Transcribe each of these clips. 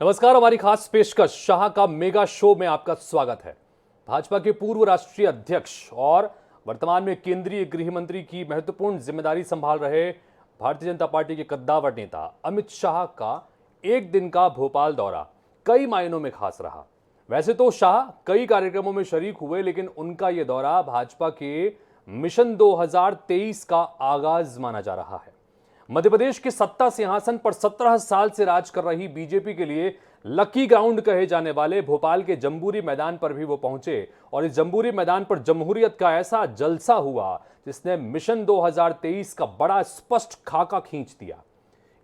नमस्कार, हमारी खास पेशकश शाह का मेगा शो में आपका स्वागत है। भाजपा के पूर्व राष्ट्रीय अध्यक्ष और वर्तमान में केंद्रीय गृह मंत्री की महत्वपूर्ण जिम्मेदारी संभाल रहे भारतीय जनता पार्टी के कद्दावर नेता अमित शाह का एक दिन का भोपाल दौरा कई मायनों में खास रहा। वैसे तो शाह कई कार्यक्रमों में शरीक हुए, लेकिन उनका यह दौरा भाजपा के मिशन 2023 का आगाज माना जा रहा है। मध्य प्रदेश के सत्ता सिंहासन पर 17 साल से राज कर रही बीजेपी के लिए लकी ग्राउंड कहे जाने वाले भोपाल के जम्बूरी मैदान पर भी वो पहुंचे और इस जम्बूरी मैदान पर जमहूरियत का ऐसा जलसा हुआ जिसने मिशन 2023 का बड़ा स्पष्ट खाका खींच दिया।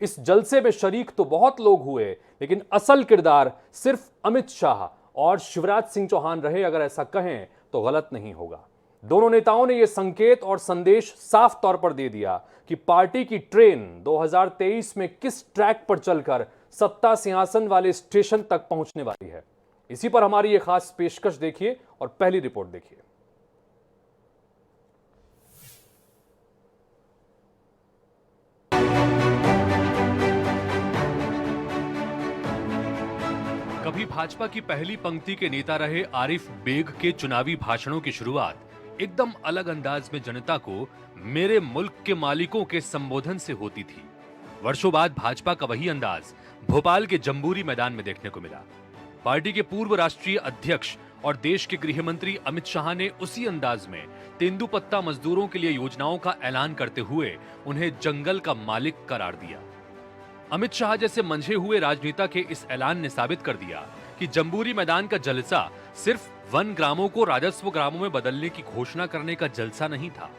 इस जलसे में शरीक तो बहुत लोग हुए, लेकिन असल किरदार सिर्फ अमित शाह और शिवराज सिंह चौहान रहे, अगर ऐसा कहें तो गलत नहीं होगा। दोनों नेताओं ने यह संकेत और संदेश साफ तौर पर दे दिया कि पार्टी की ट्रेन 2023 में किस ट्रैक पर चलकर सत्ता सिंहासन वाले स्टेशन तक पहुंचने वाली है। इसी पर हमारी यह खास पेशकश देखिए और पहली रिपोर्ट देखिए। कभी भाजपा की पहली पंक्ति के नेता रहे आरिफ बेग के चुनावी भाषणों की शुरुआत एकदम अलग अंदाज में जनता को मेरे मुल्क के मालिकों के संबोधन से होती थी। वर्षों बाद भाजपा का वही अंदाज भोपाल के जम्बूरी मैदान में देखने को मिला। पार्टी के पूर्व राष्ट्रीय अध्यक्ष और देश के गृह मंत्री अमित शाह ने उसी अंदाज में तेंदुपत्ता मजदूरों के लिए योजनाओं का ऐलान करते हुए उन्हें जंगल का मालिक करार दिया। अमित शाह जैसे मंझे हुए राजनेता के इस ऐलान ने साबित कर दिया कि जम्बूरी मैदान का जलसा सिर्फ वन ग्रामों को राजस्व ग्रामों में बदलने की घोषणा करने का जलसा नहीं था।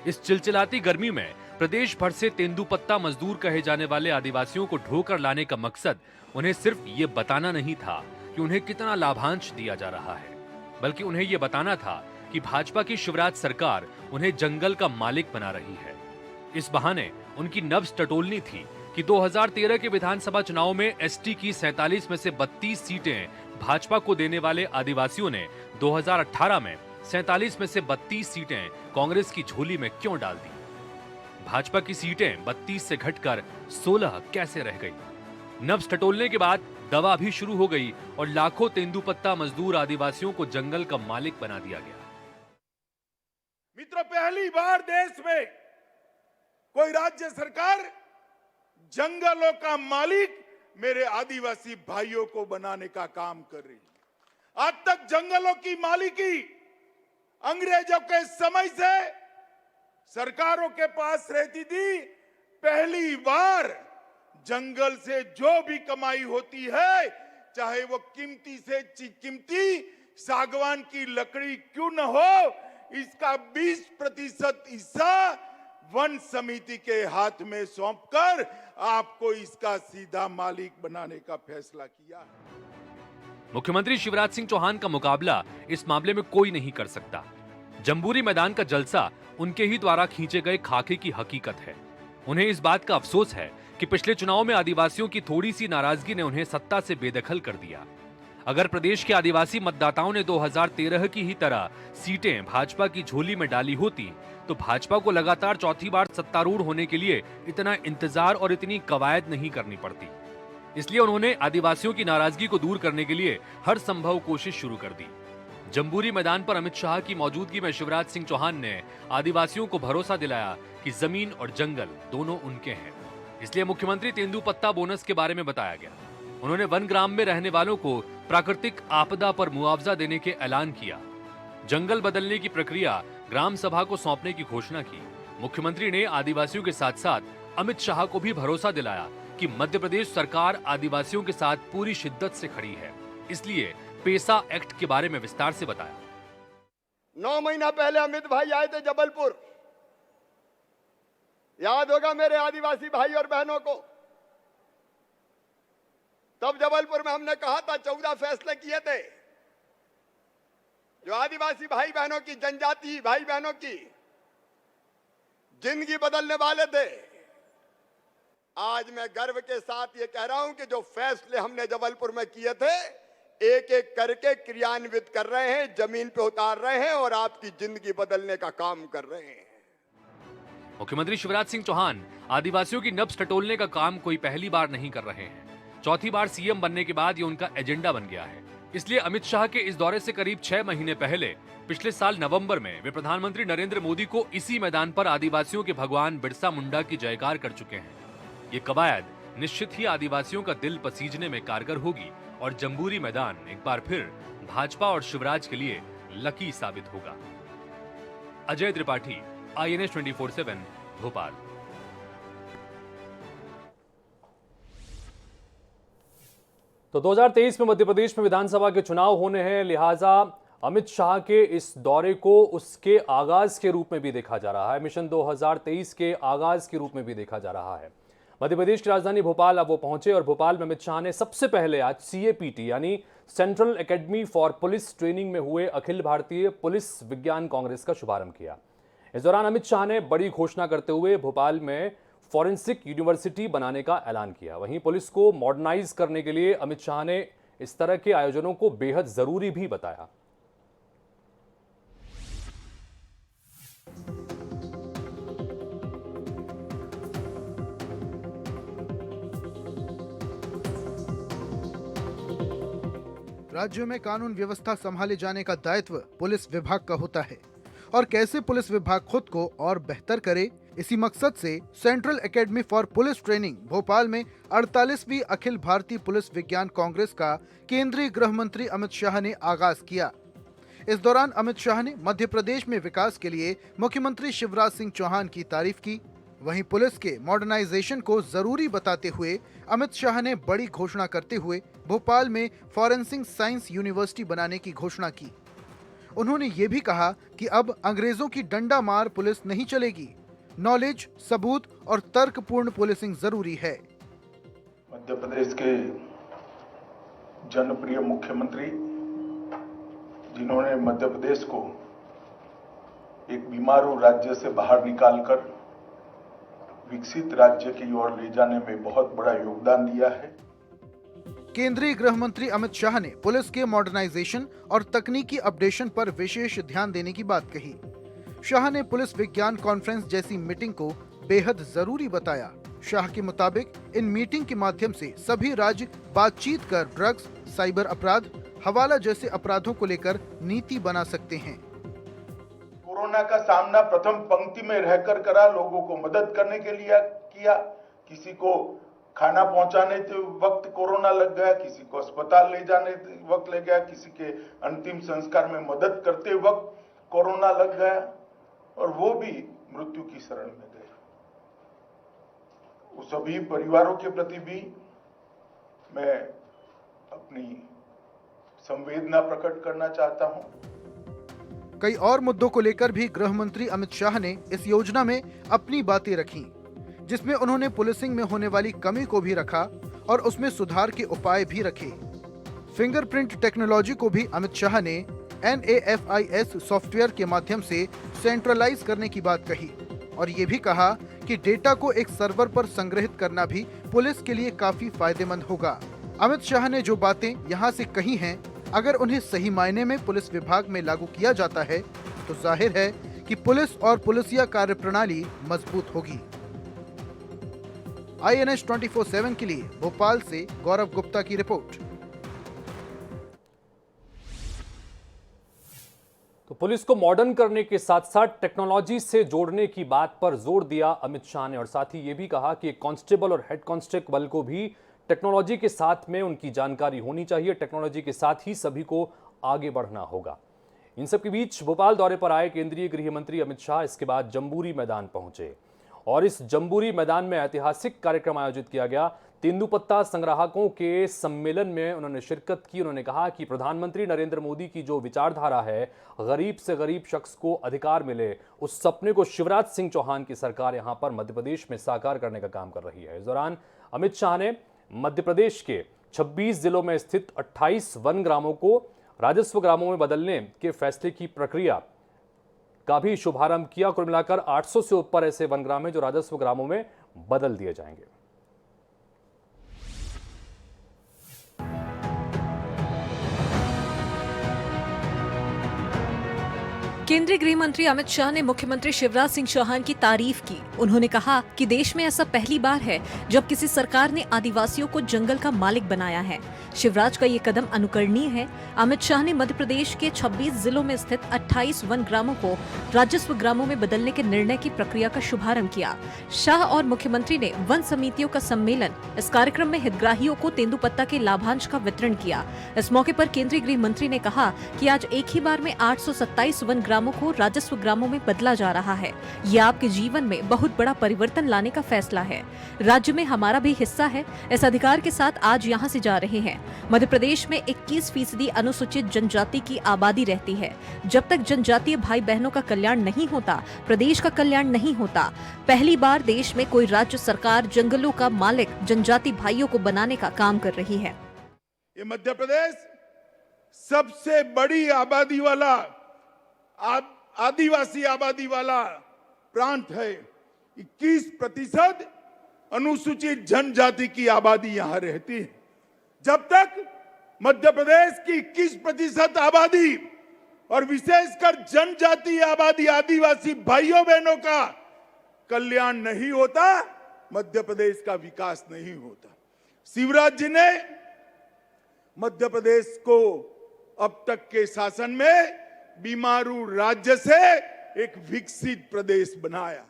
इस चिलचिलाती गर्मी में प्रदेश भर से तेंदुपत्ता मजदूर कहे जाने वाले आदिवासियों को ढोकर लाने का मकसद उन्हें सिर्फ ये बताना नहीं था कि उन्हें कितना लाभांश दिया जा रहा है, बल्कि उन्हें यह बताना था कि भाजपा की शिवराज सरकार उन्हें जंगल का मालिक बना रही है। इस बहाने उनकी नब्ज टटोलनी थी कि 2013 के विधानसभा चुनाव में एसटी की 47 में से 32 सीटें भाजपा को देने वाले आदिवासियों ने 2018 में 47 में से 32 सीटें कांग्रेस की झोली में क्यों डाल दी। भाजपा की सीटें 32 से घटकर 16 कैसे रह गई। नब्ज टटोलने के बाद दवा भी शुरू हो गई और लाखों तेंदुपत्ता मजदूर आदिवासियों को जंगल का मालिक बना दिया गया। मित्रों, पहली बार देश में कोई राज्य सरकार जंगलों का मालिक मेरे आदिवासी भाइयों को बनाने का काम कर रही है। आज तक जंगलों की मालिकी अंग्रेजों के समय से सरकारों के पास रहती थी। पहली बार जंगल से जो भी कमाई होती है, चाहे वो कीमती से कीमती सागवान की लकड़ी क्यों न हो, इसका 20% हिस्सा वन समिति के हाथ में सौंपकर आपको इसका सीधा मालिक बनाने का फैसला किया। मुख्यमंत्री शिवराज सिंह चौहान का मुकाबला इस मामले में कोई नहीं कर सकता। जम्बूरी मैदान का जलसा उनके ही द्वारा खींचे गए खाके की हकीकत है। उन्हें इस बात का अफसोस है कि पिछले चुनाव में आदिवासियों की थोड़ी सी नाराजगी ने उन्हें सत्ता से बेदखल कर दिया। अगर प्रदेश के आदिवासी मतदाताओं ने 2013 की ही तरह सीटें भाजपा की झोली में डाली होती तो भाजपा को लगातार चौथी बार सत्तारूढ़ होने के लिए इतना इंतजार और इतनी कवायद नहीं करनी पड़ती। इसलिए उन्होंने आदिवासियों की नाराजगी को दूर करने के लिए हर संभव कोशिश शुरू कर दी। जम्बूरी मैदान पर अमित शाह की मौजूदगी में शिवराज सिंह चौहान ने आदिवासियों को भरोसा दिलाया कि जमीन और जंगल दोनों उनके हैं। इसलिए मुख्यमंत्री तेंदुपत्ता बोनस के बारे में बताया गया। उन्होंने वन ग्राम में रहने वालों को प्राकृतिक आपदा पर मुआवजा देने के ऐलान किया। जंगल बदलने की प्रक्रिया ग्राम सभा को सौंपने की घोषणा की। मुख्यमंत्री ने आदिवासियों के साथ साथ अमित शाह को भी भरोसा दिलाया कि मध्य प्रदेश सरकार आदिवासियों के साथ पूरी शिद्दत से खड़ी है। इसलिए पेसा एक्ट के बारे में विस्तार से बताया। 9 महीना पहले अमित भाई आए थे जबलपुर, याद होगा मेरे आदिवासी भाई और बहनों को। तब जबलपुर में हमने कहा था 14 फैसले किए थे जो आदिवासी भाई बहनों की, जनजाति भाई बहनों की जिंदगी बदलने वाले थे। आज मैं गर्व के साथ ये कह रहा हूं कि जो फैसले हमने जबलपुर में किए थे, एक एक करके क्रियान्वित कर रहे हैं, जमीन पे उतार रहे हैं और आपकी जिंदगी बदलने का काम कर रहे हैं। मुख्यमंत्री शिवराज सिंह चौहान आदिवासियों की नब्ज टटोलने का काम कोई पहली बार नहीं कर रहे हैं। चौथी बार सीएम बनने के बाद ये उनका एजेंडा बन गया है। इसलिए अमित शाह के इस दौरे से करीब 6 महीने पहले पिछले साल नवंबर में वे प्रधानमंत्री नरेंद्र मोदी को इसी मैदान पर आदिवासियों के भगवान बिरसा मुंडा की जयकार कर चुके हैं। ये कवायद निश्चित ही आदिवासियों का दिल पसीजने में कारगर होगी और जम्बूरी मैदान एक बार फिर भाजपा और शिवराज के लिए लकी साबित होगा। अजय त्रिपाठी, INS 24/7, भोपाल। तो 2023 में मध्य प्रदेश में विधानसभा के चुनाव होने हैं, लिहाजा अमित शाह के इस दौरे को उसके आगाज के रूप में भी देखा जा रहा है, मिशन 2023 के आगाज के रूप में भी देखा जा रहा है। मध्य प्रदेश की राजधानी भोपाल अब वो पहुंचे और भोपाल में अमित शाह ने सबसे पहले आज CAPT यानी central academy for police training में हुए अखिल भारतीय पुलिस विज्ञान कांग्रेस का शुभारंभ किया। इस दौरान अमित शाह ने बड़ी घोषणा करते हुए भोपाल में फॉरेंसिक यूनिवर्सिटी बनाने का ऐलान किया। वहीं पुलिस को मॉडर्नाइज करने के लिए अमित शाह ने इस तरह के आयोजनों को बेहद जरूरी भी बताया। राज्यों में कानून व्यवस्था संभाले जाने का दायित्व पुलिस विभाग का होता है और कैसे पुलिस विभाग खुद को और बेहतर करे, इसी मकसद से central academy for police training Bhopal में 48वीं अखिल भारतीय पुलिस विज्ञान कांग्रेस का केंद्रीय गृह मंत्री अमित शाह ने आगाज किया। इस दौरान अमित शाह ने मध्य प्रदेश में विकास के लिए मुख्यमंत्री शिवराज सिंह चौहान की तारीफ की। वहीं पुलिस के मॉडर्नाइजेशन को जरूरी बताते हुए अमित शाह ने बड़ी घोषणा करते हुए भोपाल में फॉरेंसिक साइंस यूनिवर्सिटी बनाने की घोषणा की। उन्होंने ये भी कहा कि अब अंग्रेजों की डंडा मार पुलिस नहीं चलेगी, नॉलेज, सबूत और तर्कपूर्ण पुलिसिंग जरूरी है। मध्य प्रदेश के जनप्रिय मुख्यमंत्री, जिन्होंने मध्य प्रदेश को एक बीमारू राज्य से बाहर निकालकर विकसित राज्य की ओर ले जाने में बहुत बड़ा योगदान दिया है। केंद्रीय गृह मंत्री अमित शाह ने पुलिस के मॉडर्नाइजेशन और तकनीकी अपडेशन पर विशेष ध्यान देने की बात कही। शाह ने पुलिस विज्ञान कॉन्फ्रेंस जैसी मीटिंग को बेहद जरूरी बताया। शाह के मुताबिक इन मीटिंग के माध्यम से सभी राज्य बातचीत कर ड्रग्स, साइबर अपराध, हवाला जैसे अपराधों को लेकर नीति बना सकते हैं। कोरोना का सामना प्रथम पंक्ति में रहकर करा, लोगों को मदद करने के लिए किया। किसी को खाना पहुंचाने के वक्त कोरोना लग गया, किसी को अस्पताल ले जाने वक्त लग गया, किसी के अंतिम संस्कार में मदद करते वक्त कोरोना लग गया और वो भी मृत्यु की शरण में गए। उस सभी परिवारों के प्रति भी मैं अपनी संवेदना प्रकट करना चाहता हूं। कई और मुद्दों को लेकर भी गृह मंत्री अमित शाह ने इस योजना में अपनी बातें रखी, जिसमें उन्होंने पुलिसिंग में होने वाली कमी को भी रखा और उसमें सुधार के उपाय भी रखे। फिंगरप्रिंट टेक्नोलॉजी को भी अमित शाह ने NAFIS सॉफ्टवेयर के माध्यम से सेंट्रलाइज करने की बात कही और ये भी कहा कि डेटा को एक सर्वर पर संग्रहित करना भी पुलिस के लिए काफी फायदेमंद होगा। अमित शाह ने जो बातें यहाँ से कही हैं, अगर उन्हें सही मायने में पुलिस विभाग में लागू किया जाता है तो जाहिर है कि पुलिस और पुलिसिया कार्यप्रणाली मजबूत होगी। INS 24/7 के लिए भोपाल से गौरव गुप्ता की रिपोर्ट। तो पुलिस को मॉडर्न करने के साथ साथ टेक्नोलॉजी से जोड़ने की बात पर जोर दिया अमित शाह ने और साथ ही ये भी कहा कि कांस्टेबल और हेड कांस्टेबल को भी टेक्नोलॉजी के साथ में उनकी जानकारी होनी चाहिए। टेक्नोलॉजी के साथ ही सभी को आगे बढ़ना होगा। इन सब के बीच भोपाल दौरे पर आए केंद्रीय गृह मंत्री अमित शाह इसके बाद जम्बूरी मैदान पहुंचे और इस जम्बूरी मैदान में ऐतिहासिक कार्यक्रम आयोजित किया गया। तेंदुपत्ता संग्राहकों के सम्मेलन में उन्होंने शिरकत की। उन्होंने कहा कि प्रधानमंत्री नरेंद्र मोदी की जो विचारधारा है, गरीब से गरीब शख्स को अधिकार मिले, उस सपने को शिवराज सिंह चौहान की सरकार यहां पर मध्य प्रदेश में साकार करने का काम कर रही है। इस दौरान अमित शाह ने मध्य प्रदेश के 26 जिलों में स्थित 28 वन ग्रामों को राजस्व ग्रामों में बदलने के फैसले की प्रक्रिया का भी शुभारंभ किया। कुल मिलाकर 800 से ऊपर ऐसे वन ग्राम हैं जो राजस्व ग्रामों में बदल दिए जाएंगे। केंद्रीय गृह मंत्री अमित शाह ने मुख्यमंत्री शिवराज सिंह चौहान की तारीफ की। उन्होंने कहा कि देश में ऐसा पहली बार है जब किसी सरकार ने आदिवासियों को जंगल का मालिक बनाया है। शिवराज का ये कदम अनुकरणीय है। अमित शाह ने मध्य प्रदेश के 26 जिलों में स्थित 28 वन ग्रामों को राजस्व ग्रामों में बदलने के निर्णय की प्रक्रिया का शुभारंभ किया। शाह और मुख्यमंत्री ने वन समितियों का सम्मेलन, इस कार्यक्रम में हितग्राहियों को तेंदुपत्ता के लाभांश का वितरण किया। इस मौके पर केंद्रीय गृह मंत्री ने कहा कि आज एक ही बार में 827 वन ग्रामों को राजस्व ग्रामों में बदला जा रहा है। ये आपके जीवन में बहुत बड़ा परिवर्तन लाने का फैसला है। राज्य में हमारा भी हिस्सा है। इस अधिकार के साथ आज यहाँ से जा रहे हैं। मध्य प्रदेश में 21% अनुसूचित जनजाति की आबादी रहती है। जब तक जनजातीय भाई बहनों का कल्याण नहीं होता, प्रदेश का कल्याण नहीं होता। पहली बार देश में कोई राज्य सरकार जंगलों का मालिक जनजाति भाइयों को बनाने का काम कर रही है। ये मध्य प्रदेश सबसे बड़ी आबादी वाला आदिवासी आबादी वाला प्रांत है। 21% अनुसूचित जनजाति की आबादी यहां रहती है। जब तक मध्य प्रदेश की 21% आबादी और विशेषकर जनजातीय आबादी आदिवासी भाइयों बहनों का कल्याण नहीं होता, मध्य प्रदेश का विकास नहीं होता। शिवराज जी ने मध्य प्रदेश को अब तक के शासन में बीमारू राज्य से एक विकसित प्रदेश बनाया।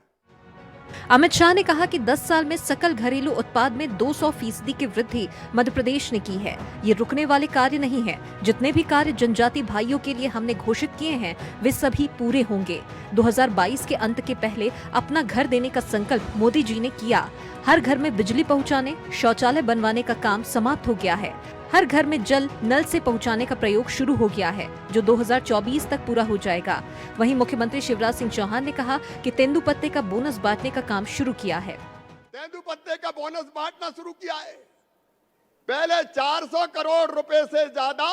अमित शाह ने कहा कि 10 साल में सकल घरेलू उत्पाद में 200% की वृद्धि मध्य प्रदेश ने की है। ये रुकने वाले कार्य नहीं है। जितने भी कार्य जनजाति भाइयों के लिए हमने घोषित किए हैं, वे सभी पूरे होंगे। 2022 के अंत के पहले अपना घर देने का संकल्प मोदी जी ने किया। हर घर में बिजली पहुंचाने, शौचालय बनवाने का काम समाप्त हो गया है। हर घर में जल नल से पहुंचाने का प्रयोग शुरू हो गया है, जो 2024 तक पूरा हो जाएगा। वहीं मुख्यमंत्री शिवराज सिंह चौहान ने कहा कि तेंदुपत्ते का बोनस बांटने का काम शुरू किया है। तेंदुपत्ते का बोनस बांटना शुरू किया है। पहले 400 करोड़ रुपए से ज्यादा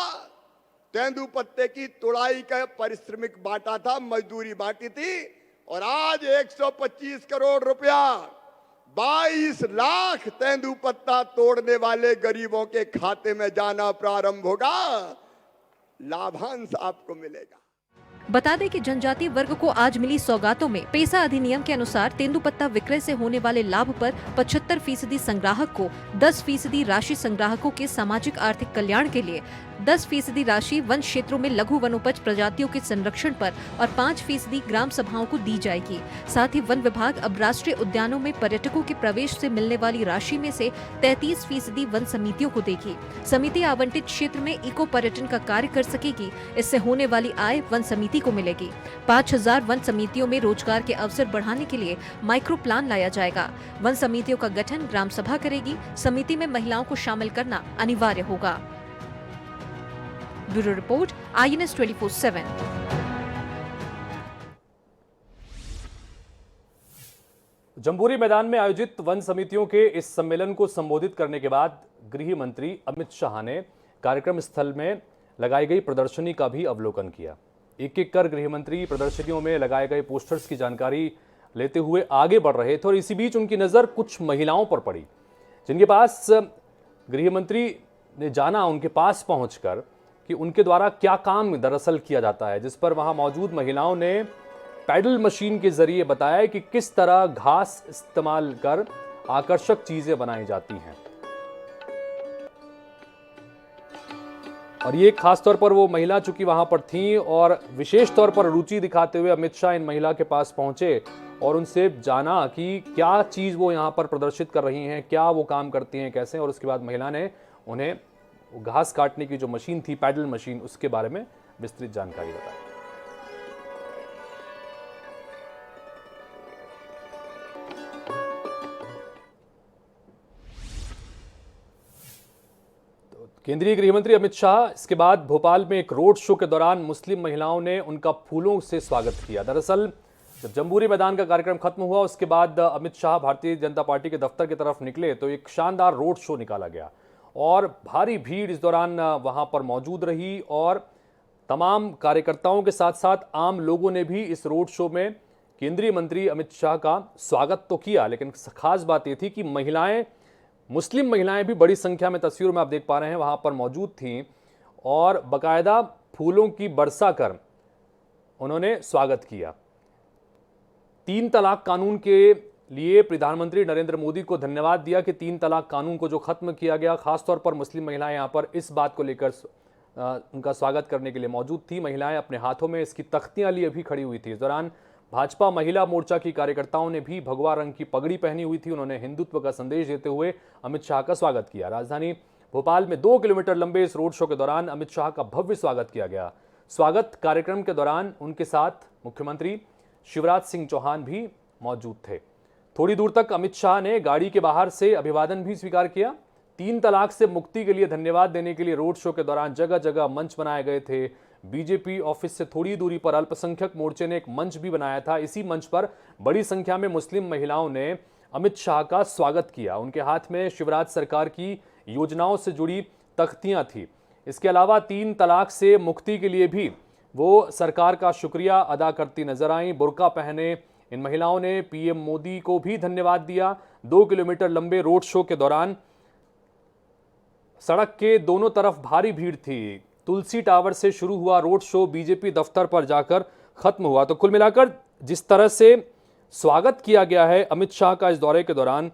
तेंदुपत्ते की तुड़ाई का पारिश्रमिक बांटा था, मजदूरी बांटी थी, और आज 125 करोड़ रुपया 22 लाख तेंदुपत्ता तोड़ने वाले गरीबों के खाते में जाना प्रारंभ होगा। लाभांश आपको मिलेगा। बता दें कि जनजातीय वर्ग को आज मिली सौगातों में पेसा अधिनियम के अनुसार तेंदुपत्ता विक्रय से होने वाले लाभ पर 75% संग्राहक को, 10% राशि संग्राहकों के सामाजिक आर्थिक कल्याण के लिए, 10% राशि वन क्षेत्रों में लघु वनोपज प्रजातियों के संरक्षण पर और 5% ग्राम सभाओं को दी जाएगी। साथ ही वन विभाग अब राष्ट्रीय उद्यानों में पर्यटकों के प्रवेश से मिलने वाली राशि में से 33% वन समितियों को देगी। समिति आवंटित क्षेत्र में इको पर्यटन का कार्य कर सकेगी। इससे होने वाली आय वन समिति को मिलेगी। 5000 वन समितियों में रोजगार के अवसर बढ़ाने के लिए माइक्रो प्लान लाया जाएगा। वन समितियों का गठन ग्राम सभा करेगी। समिति में महिलाओं को शामिल करना अनिवार्य होगा। Bureau report, INS 24/7। जम्बूरी मैदान में आयोजित वन समितियों के इस सम्मेलन को संबोधित करने के बाद गृह मंत्री अमित शाह ने कार्यक्रम स्थल में लगाई गई प्रदर्शनी का भी अवलोकन किया। एक एक कर गृह मंत्री प्रदर्शनियों में लगाए गए पोस्टर्स की जानकारी लेते हुए आगे बढ़ रहे थे और इसी बीच उनकी नज़र कुछ महिलाओं पर पड़ी, जिनके पास गृह मंत्री ने जाना उनके पास पहुंचकर कि उनके द्वारा क्या काम दरअसल किया जाता है, जिस पर वहां मौजूद महिलाओं ने पैडल मशीन के जरिए बताया कि किस तरह घास इस्तेमाल कर आकर्षक चीजें बनाई जाती हैं। और ये खास तौर पर वो महिला चूंकि वहां पर थी और विशेष तौर पर रुचि दिखाते हुए अमित शाह इन महिला के पास पहुंचे और उनसे जाना कि क्या चीज वो यहाँ पर प्रदर्शित कर रही हैं, क्या वो काम करती हैं, कैसे। और उसके बाद महिला ने उन्हें घास काटने की जो मशीन थी, पैडल मशीन, उसके बारे में विस्तृत जानकारी बताई। तो केंद्रीय गृह मंत्री अमित शाह इसके बाद भोपाल में एक रोड शो के दौरान मुस्लिम महिलाओं ने उनका फूलों से स्वागत किया। दरअसल जब जम्बूरी मैदान का कार्यक्रम खत्म हुआ उसके बाद अमित शाह भारतीय जनता पार्टी के दफ्तर की तरफ निकले तो एक शानदार रोड शो निकाला गया और भारी भीड़ इस दौरान वहां पर मौजूद रही और तमाम कार्यकर्ताओं के साथ साथ आम लोगों ने भी इस रोड शो में केंद्रीय मंत्री अमित शाह का स्वागत तो किया, लेकिन खास बात यह थी कि महिलाएं, मुस्लिम महिलाएं भी बड़ी संख्या में, तस्वीरों में आप देख पा रहे हैं, वहां पर मौजूद थीं और बाकायदा फूलों की बरसा कर उन्होंने स्वागत किया। 3 तलाक कानून के लिए प्रधानमंत्री नरेंद्र मोदी को धन्यवाद दिया कि 3 तलाक कानून को जो खत्म किया गया, खासतौर पर मुस्लिम महिलाएं यहां पर इस बात को लेकर उनका स्वागत करने के लिए मौजूद थी। महिलाएं अपने हाथों में इसकी तख्तियां लिए भी खड़ी हुई थी। इस दौरान भाजपा महिला मोर्चा की कार्यकर्ताओं ने भी भगवा रंग की पगड़ी पहनी हुई थी। उन्होंने हिंदुत्व का संदेश देते हुए अमित शाह का स्वागत किया। राजधानी भोपाल में 2 किलोमीटर लंबे इस रोड शो के दौरान अमित शाह का भव्य स्वागत किया गया। स्वागत कार्यक्रम के दौरान उनके साथ मुख्यमंत्री शिवराज सिंह चौहान भी मौजूद थे। थोड़ी दूर तक अमित शाह ने गाड़ी के बाहर से अभिवादन भी स्वीकार किया। 3 तलाक से मुक्ति के लिए धन्यवाद देने के लिए रोड शो के दौरान जगह जगह मंच बनाए गए थे। बीजेपी ऑफिस से थोड़ी दूरी पर अल्पसंख्यक मोर्चे ने एक मंच भी बनाया था। इसी मंच पर बड़ी संख्या में मुस्लिम महिलाओं ने अमित शाह का स्वागत किया। उनके हाथ में शिवराज सरकार की योजनाओं से जुड़ी तख्तियां थी। इसके अलावा 3 तलाक से मुक्ति के लिए भी वो सरकार का शुक्रिया अदा करती नजर आई। बुर्का पहने इन महिलाओं ने पीएम मोदी को भी धन्यवाद दिया। 2 किलोमीटर लंबे रोड शो के दौरान सड़क के दोनों तरफ भारी भीड़ थी। तुलसी टावर से शुरू हुआ रोड शो बीजेपी दफ्तर पर जाकर खत्म हुआ। तो कुल मिलाकर जिस तरह से स्वागत किया गया है अमित शाह का इस दौरे के दौरान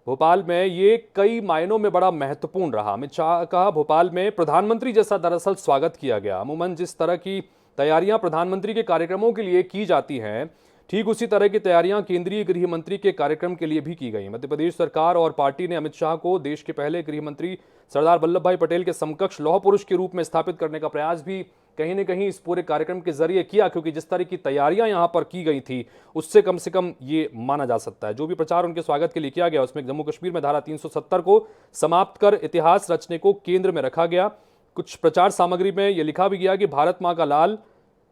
भोपाल में, ये कई मायनों में बड़ा महत्वपूर्ण रहा। अमित शाह का भोपाल में प्रधानमंत्री जैसा दरअसल स्वागत किया गया। अमूमन जिस तरह की तैयारियां प्रधानमंत्री के कार्यक्रमों के लिए की जाती हैं, ठीक उसी तरह की तैयारियां केंद्रीय गृह मंत्री के कार्यक्रम के लिए भी की गई। मध्य प्रदेश सरकार और पार्टी ने अमित शाह को देश के पहले गृह मंत्री सरदार वल्लभ भाई पटेल के समकक्ष लौह पुरुष के रूप में स्थापित करने का प्रयास भी कहीं न कहीं इस पूरे कार्यक्रम के जरिए किया, क्योंकि जिस तरह की तैयारियां यहां पर की गई थी उससे कम से कम ये माना जा सकता है। जो भी प्रचार उनके स्वागत के लिए किया गया उसमें जम्मू कश्मीर में धारा 370 को समाप्त कर इतिहास रचने को केंद्र में रखा गया। कुछ प्रचार सामग्री में यह लिखा भी गया कि भारत मां का लाल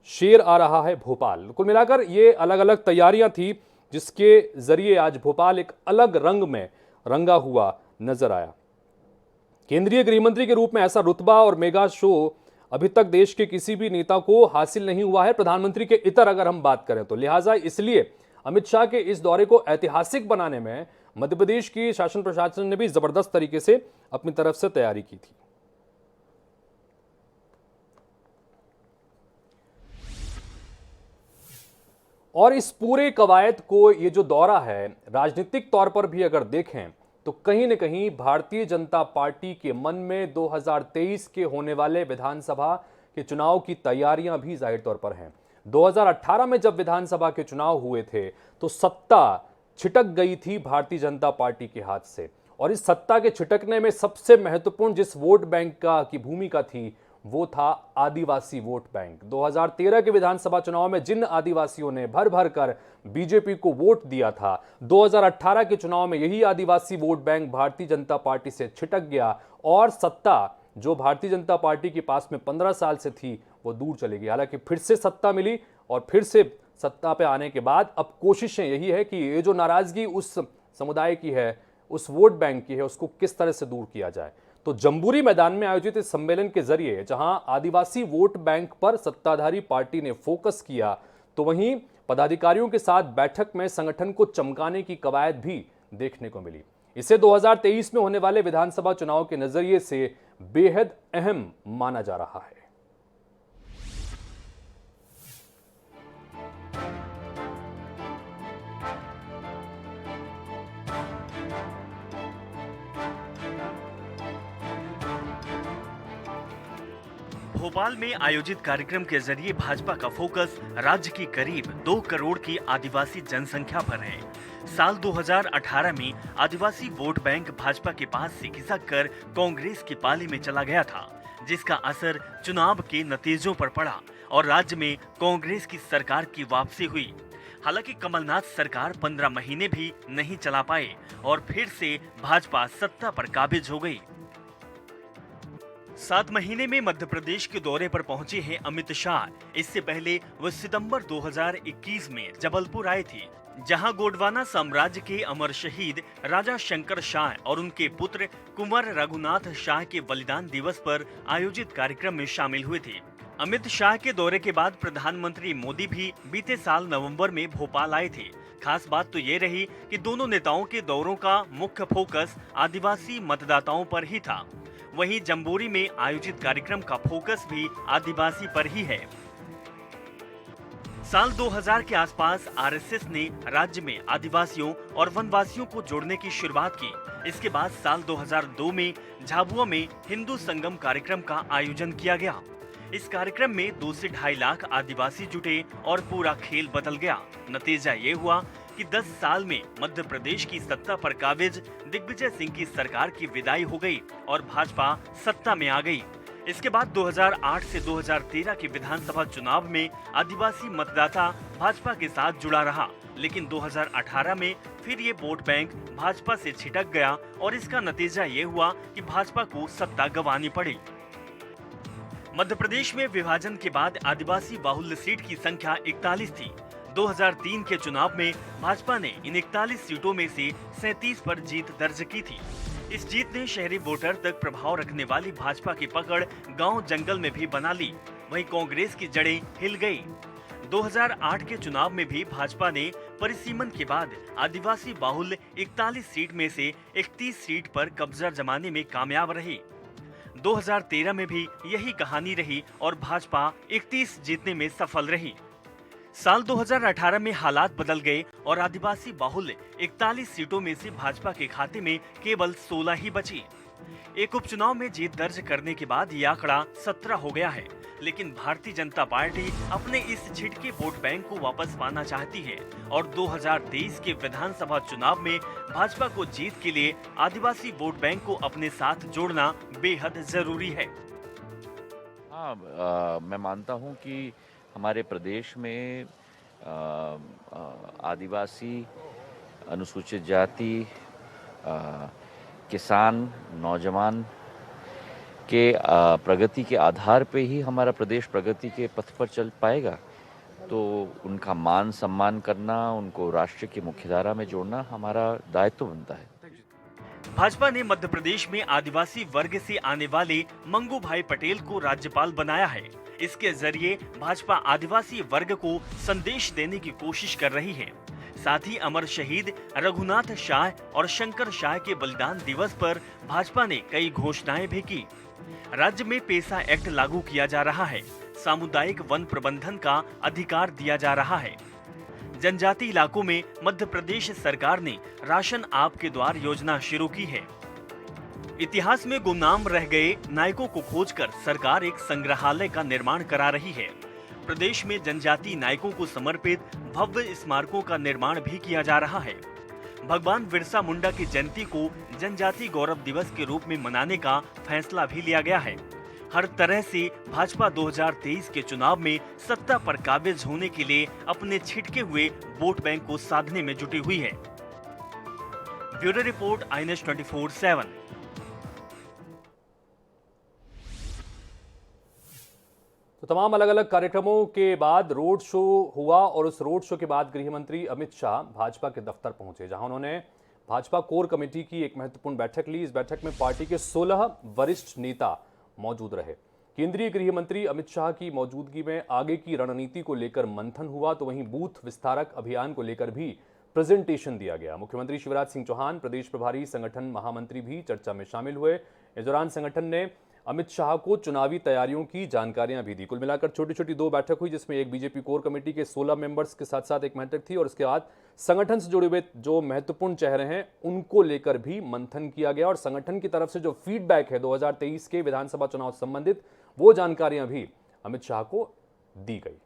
शेर आ रहा है भोपाल। कुल मिलाकर ये अलग अलग तैयारियां थी जिसके जरिए आज भोपाल एक अलग रंग में रंगा हुआ नजर आया। केंद्रीय गृह मंत्री के रूप में ऐसा रुतबा और मेगा शो अभी तक देश के किसी भी नेता को हासिल नहीं हुआ है, प्रधानमंत्री के इतर अगर हम बात करें तो। लिहाजा इसलिए अमित शाह के इस दौरे को ऐतिहासिक बनाने में मध्य प्रदेश की शासन प्रशासन ने भी जबरदस्त तरीके से अपनी तरफ से तैयारी की थी। और इस पूरे कवायद को, ये जो दौरा है, राजनीतिक तौर पर भी अगर देखें तो कहीं न कहीं भारतीय जनता पार्टी के मन में 2023 के होने वाले विधानसभा के चुनाव की तैयारियां भी जाहिर तौर पर हैं। 2018 में जब विधानसभा के चुनाव हुए थे तो सत्ता छिटक गई थी भारतीय जनता पार्टी के हाथ से, और इस सत्ता के छिटकने में सबसे महत्वपूर्ण जिस वोट बैंक की भूमिका थी वो था आदिवासी वोट बैंक। 2013 के विधानसभा चुनाव में जिन आदिवासियों ने भर भर कर बीजेपी को वोट दिया था, 2018 के चुनाव में यही आदिवासी vote bank Bharatiya Janata party से छिटक गया और सत्ता जो भारतीय जनता पार्टी के पास में 15 साल से थी वो दूर चली गई। हालांकि फिर से सत्ता मिली और फिर से सत्ता पे आने के बाद अब कोशिशें यही है कि ये जो नाराजगी उस समुदाय की है, उस वोट बैंक की है, उसको किस तरह से दूर किया जाए। तो जम्बूरी मैदान में आयोजित इस सम्मेलन के जरिए जहां आदिवासी वोट बैंक पर सत्ताधारी पार्टी ने फोकस किया, तो वहीं पदाधिकारियों के साथ बैठक में संगठन को चमकाने की कवायद भी देखने को मिली। इसे 2023 में होने वाले विधानसभा चुनाव के नजरिए से बेहद अहम माना जा रहा है। भोपाल में आयोजित कार्यक्रम के जरिए भाजपा का फोकस राज्य की करीब 2 करोड़ की आदिवासी जनसंख्या पर है। साल 2018 में आदिवासी वोट बैंक भाजपा के पास से खिसक कर कांग्रेस की पाली में चला गया था, जिसका असर चुनाव के नतीजों पर पड़ा और राज्य में कांग्रेस की सरकार की वापसी हुई। हालांकि कमलनाथ सरकार 15 महीने भी नहीं चला पाए और फिर से भाजपा सत्ता पर काबिज हो गई। 7 महीने में मध्य प्रदेश के दौरे पर पहुंचे हैं अमित शाह। इससे पहले वो सितंबर 2021 में जबलपुर आए थे, जहां गोंडवाना साम्राज्य के अमर शहीद राजा शंकर शाह और उनके पुत्र कुंवर रघुनाथ शाह के बलिदान दिवस पर आयोजित कार्यक्रम में शामिल हुए थे। अमित शाह के दौरे के बाद प्रधानमंत्री मोदी भी बीते साल नवंबर में भोपाल आए थे। खास बात तो ये रही कि दोनों नेताओं के दौरों का मुख्य फोकस आदिवासी मतदाताओं पर ही था। वहीं जम्बूरी में आयोजित कार्यक्रम का फोकस भी आदिवासी पर ही है। साल 2000 के आसपास आरएसएस ने राज्य में आदिवासियों और वनवासियों को जोड़ने की शुरुआत की। इसके बाद साल 2002 में झाबुआ में हिंदू संगम कार्यक्रम का आयोजन किया गया। इस कार्यक्रम में 2 से 2.5 लाख आदिवासी जुटे और पूरा खेल बदल गया। नतीजा ये हुआ कि 10 साल में मध्य प्रदेश की सत्ता पर काबिज दिग्विजय सिंह की सरकार की विदाई हो गई और भाजपा सत्ता में आ गई। इसके बाद 2008 से 2013 के विधानसभा चुनाव में आदिवासी मतदाता भाजपा के साथ जुड़ा रहा, लेकिन 2018 में फिर ये वोट बैंक भाजपा से छिटक गया और इसका नतीजा ये हुआ कि भाजपा को सत्ता गंवानी पड़ी। मध्य प्रदेश में विभाजन के बाद आदिवासी बाहुल्य सीट की संख्या 41 थी। 2003 के चुनाव में भाजपा ने इन 41 सीटों में से 37 पर जीत दर्ज की थी। इस जीत ने शहरी वोटर तक प्रभाव रखने वाली भाजपा की पकड़ गांव जंगल में भी बना ली। वहीं कांग्रेस की जड़ें हिल गई। 2008 के चुनाव में भी भाजपा ने परिसीमन के बाद आदिवासी बाहुल्य 41 सीट में से 31 सीट पर कब्जा जमाने में कामयाब रही। 2013 में भी यही कहानी रही और भाजपा 31 जीतने में सफल रही। साल 2018 में हालात बदल गए और आदिवासी बाहुल्य 41 सीटों में से भाजपा के खाते में केवल 16 ही बची। एक उपचुनाव में जीत दर्ज करने के बाद ये आंकड़ा 17 हो गया है, लेकिन भारतीय जनता पार्टी अपने इस छिटके वोट बैंक को वापस पाना चाहती है और 2023 के विधानसभा चुनाव में भाजपा को जीत के लिए आदिवासी वोट बैंक को अपने साथ जोड़ना बेहद जरूरी है। हाँ, मैं मानता हूँ कि हमारे प्रदेश में आदिवासी, अनुसूचित जाति, किसान, नौजवान के प्रगति के आधार पे ही हमारा प्रदेश प्रगति के पथ पर चल पाएगा। तो उनका मान सम्मान करना, उनको राष्ट्र की मुख्यधारा में जोड़ना हमारा दायित्व बनता है। भाजपा ने मध्य प्रदेश में आदिवासी वर्ग से आने वाले मंगू भाई पटेल को राज्यपाल बनाया है। इसके जरिए भाजपा आदिवासी वर्ग को संदेश देने की कोशिश कर रही है। साथ ही अमर शहीद रघुनाथ शाह और शंकर शाह के बलिदान दिवस पर भाजपा ने कई घोषणाएं भी की। राज्य में पेसा एक्ट लागू किया जा रहा है। सामुदायिक वन प्रबंधन का अधिकार दिया जा रहा है। जनजाति इलाकों में मध्य प्रदेश सरकार ने राशन आपके द्वार योजना शुरू की है। इतिहास में गुमनाम रह गए नायकों को खोजकर सरकार एक संग्रहालय का निर्माण करा रही है। प्रदेश में जनजाति नायकों को समर्पित भव्य स्मारकों का निर्माण भी किया जा रहा है। भगवान बिरसा मुंडा की जयंती को जनजाति गौरव दिवस के रूप में मनाने का फैसला भी लिया गया है। हर तरह से भाजपा 2023 के चुनाव में सत्ता पर काबिज होने के लिए अपने छिटके हुए वोट बैंक को साधने में जुटी हुई है। Bureau report INS 24/7। तो तमाम अलग अलग कार्यक्रमों के बाद रोड शो हुआ और उस रोड शो के बाद गृह मंत्री अमित शाह भाजपा के दफ्तर पहुंचे, जहां उन्होंने भाजपा कोर कमेटी की एक महत्वपूर्ण बैठक ली। इस बैठक में पार्टी के 16 वरिष्ठ नेता मौजूद रहे। केंद्रीय गृह मंत्री अमित शाह की मौजूदगी में आगे की रणनीति को लेकर मंथन हुआ, तो वहीं बूथ विस्तारक अभियान को लेकर भी प्रेजेंटेशन दिया गया। मुख्यमंत्री शिवराज सिंह चौहान, प्रदेश प्रभारी संगठन महामंत्री भी चर्चा में शामिल हुए। इस दौरान संगठन ने अमित शाह को चुनावी तैयारियों की जानकारियां भी दी। कुल मिलाकर छोटी छोटी 2 बैठक हुई, जिसमें एक बीजेपी कोर कमेटी के 16 मेंबर्स के साथ साथ एक बैठक थी और उसके बाद संगठन से जुड़े हुए जो महत्वपूर्ण चेहरे हैं उनको लेकर भी मंथन किया गया और संगठन की तरफ से जो फीडबैक है 2023 के विधानसभा चुनाव से संबंधित वो जानकारियां भी अमित शाह को दी गई।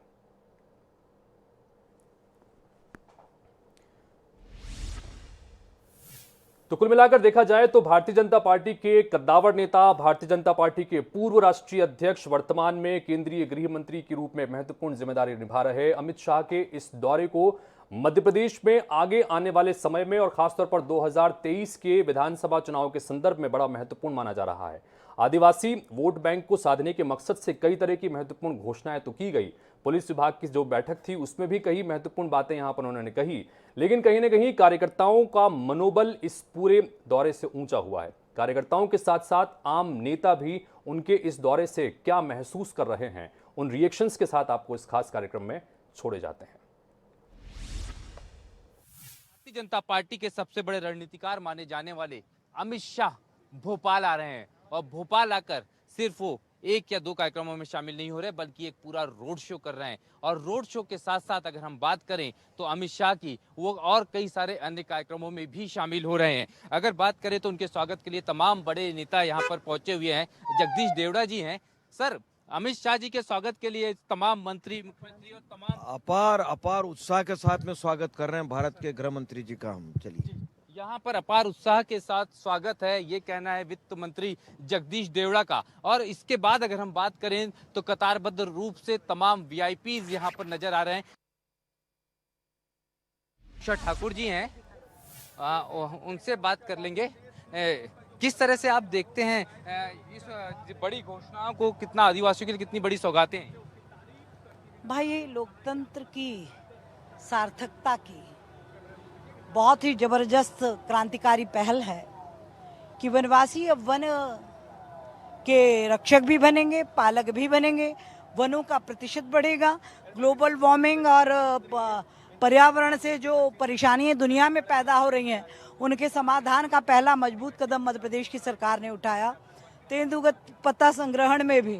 तो कुल मिलाकर देखा जाए तो भारतीय जनता पार्टी के कद्दावर नेता, भारतीय जनता पार्टी के पूर्व राष्ट्रीय अध्यक्ष, वर्तमान में केंद्रीय गृह मंत्री के रूप में महत्वपूर्ण जिम्मेदारी निभा रहे अमित शाह के इस दौरे को मध्य प्रदेश में आगे आने वाले समय में और खासतौर पर 2023 के विधानसभा चुनाव के संदर्भ में बड़ा महत्वपूर्ण माना जा रहा है। आदिवासी वोट बैंक को साधने के मकसद से कई तरह की महत्वपूर्ण घोषणाएं तो की गई। पुलिस विभाग की जो बैठक थी उसमें भी कई महत्वपूर्ण बातें यहां पर उन्होंने कही, लेकिन कहीं ना कहीं कार्यकर्ताओं का मनोबल इस पूरे दौरे से ऊंचा हुआ है। कार्यकर्ताओं के साथ साथ आम नेता भी उनके इस दौरे से क्या महसूस कर रहे हैं, उन रिएक्शंस के साथ आपको इस खास कार्यक्रम में छोड़े जाते हैं। भारतीय जनता पार्टी के सबसे बड़े रणनीतिकार माने जाने वाले अमित शाह भोपाल आ रहे हैं और भोपाल आकर सिर्फ वो एक या दो कार्यक्रमों में शामिल नहीं हो रहे बल्कि एक पूरा रोड शो कर रहे हैं। और रोड शो के साथ साथ अगर हम बात करें तो अमित शाह की वो और कई सारे अन्य कार्यक्रमों में भी शामिल हो रहे हैं। अगर बात करें तो उनके स्वागत के लिए तमाम बड़े नेता यहाँ पर पहुंचे हुए हैं। जगदीश देवड़ा जी हैं। सर, अमित शाह जी के स्वागत के लिए तमाम मंत्री, मुख्यमंत्री और तमाम अपार उत्साह के साथ में स्वागत कर रहे हैं भारत के गृह मंत्री जी का। हम चलिए, यहाँ पर अपार उत्साह के साथ स्वागत है, ये कहना है वित्त मंत्री जगदीश देवड़ा का। और इसके बाद अगर हम बात करें तो कतारबद्ध रूप से तमाम वीआईपीज यहाँ पर नजर आ रहे हैं। ठाकुर जी हैं, उनसे बात कर लेंगे। किस तरह से आप देखते हैं इस बड़ी घोषणाओं को? कितना आदिवासियों के लिए कितनी बड़ी सौगातें हैं? भाई, ये लोकतंत्र की सार्थकता की बहुत ही जबरदस्त क्रांतिकारी पहल है कि वनवासी अब वन के रक्षक भी बनेंगे, पालक भी बनेंगे, वनों का प्रतिशत बढ़ेगा। ग्लोबल वार्मिंग और पर्यावरण से जो परेशानियां दुनिया में पैदा हो रही हैं उनके समाधान का पहला मजबूत कदम मध्य प्रदेश की सरकार ने उठाया। तेंदुगत पत्ता संग्रहण में भी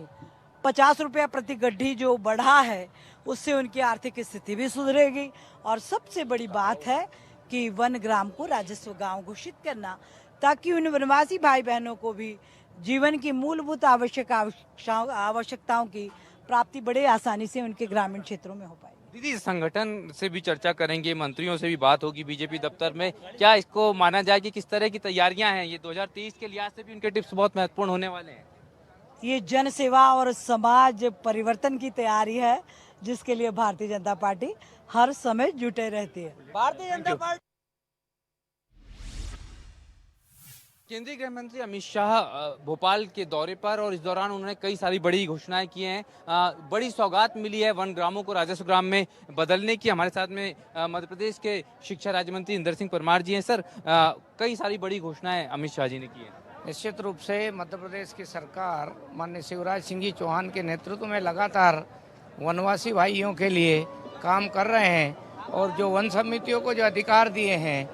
50 रुपया प्रति गड्ढी जो बढ़ा है उससे उनकी आर्थिक स्थिति भी सुधरेगी। और सबसे बड़ी बात है कि वन ग्राम को राजस्व गांव घोषित करना, ताकि उन वनवासी भाई बहनों को भी जीवन की मूलभूत आवश्यकताओं की प्राप्ति बड़े आसानी से उनके ग्रामीण क्षेत्रों में हो पाएगी। दीदी, संगठन से भी चर्चा करेंगे, मंत्रियों से भी बात होगी बीजेपी दफ्तर में। क्या इसको माना जाए कि किस तरह की तैयारियां हैं? ये 2023 के लिहाज से भी उनके टिप्स बहुत महत्वपूर्ण होने वाले हैं। ये जन सेवा और समाज परिवर्तन की तैयारी है जिसके लिए भारतीय जनता पार्टी हर समय जुटे रहती है। भारतीय जनता पार्टी। केंद्रीय गृह मंत्री अमित शाह भोपाल के दौरे पर, और इस दौरान उन्होंने कई सारी बड़ी घोषणाएं की हैं। बड़ी सौगात मिली है वन ग्रामों को राजस्व ग्राम में बदलने की। हमारे साथ में मध्य प्रदेश के शिक्षा राज्य मंत्री इंदर सिंह परमार जी हैं। सर, कई सारी बड़ी घोषणाएं अमित शाह जी ने की हैं। निश्चित रूप से मध्य प्रदेश की सरकार माननीय शिवराज सिंह जी चौहान के नेतृत्व में लगातार वनवासी भाइयों के लिए काम कर रहे हैं। और जो वन समितियों को जो अधिकार दिए हैं,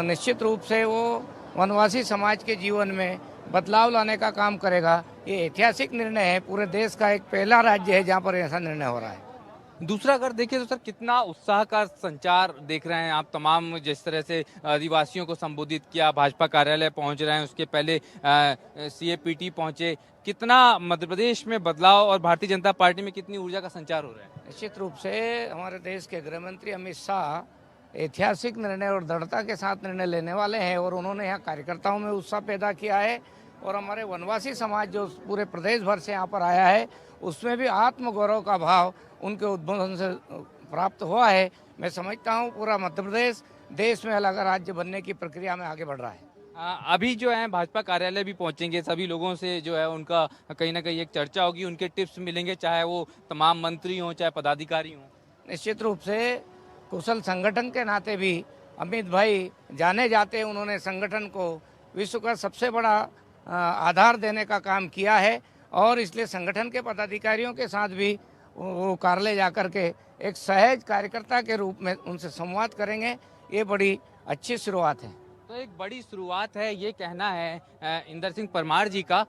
निश्चित रूप से वो वनवासी समाज के जीवन में बदलाव लाने का काम करेगा। ये ऐतिहासिक निर्णय है, पूरे देश का एक पहला राज्य है जहाँ पर ऐसा निर्णय हो रहा है। दूसरा अगर देखें तो सर, कितना उत्साह का संचार देख रहे हैं आप तमाम। जिस तरह से आदिवासियों को संबोधित किया, भाजपा कार्यालय पहुंच रहे हैं, उसके पहले CAPT पहुंचे। कितना मध्य प्रदेश में बदलाव और भारतीय जनता पार्टी में कितनी ऊर्जा का संचार हो रहा है? निश्चित रूप से हमारे देश के गृह मंत्री अमित शाह ऐतिहासिक निर्णय और दृढ़ता के साथ निर्णय लेने वाले हैं। और उन्होंने यहाँ कार्यकर्ताओं में उत्साह पैदा किया है। और हमारे वनवासी समाज जो पूरे प्रदेश भर से यहाँ पर आया है उसमें भी आत्मगौरव का भाव उनके उद्बोधन से प्राप्त हुआ है। मैं समझता हूँ पूरा मध्य प्रदेश देश में अलग राज्य बनने की प्रक्रिया में आगे बढ़ रहा है। अभी जो है भाजपा कार्यालय भी पहुंचेंगे, सभी लोगों से जो है उनका कहीं ना कहीं एक चर्चा होगी, उनके टिप्स मिलेंगे, चाहे वो तमाम मंत्री हों चाहे पदाधिकारी हों। निश्चित रूप से कुशल संगठन के नाते भी अमित भाई जाने जाते, उन्होंने संगठन को विश्व का सबसे बड़ा आधार देने का काम किया है। और इसलिए संगठन के पदाधिकारियों के साथ भी वो कार्यालय जाकर के एक सहज कार्यकर्ता के रूप में उनसे संवाद करेंगे। ये बड़ी अच्छी शुरुआत है। तो एक बड़ी शुरुआत है, ये कहना है इंदर सिंह परमार जी का।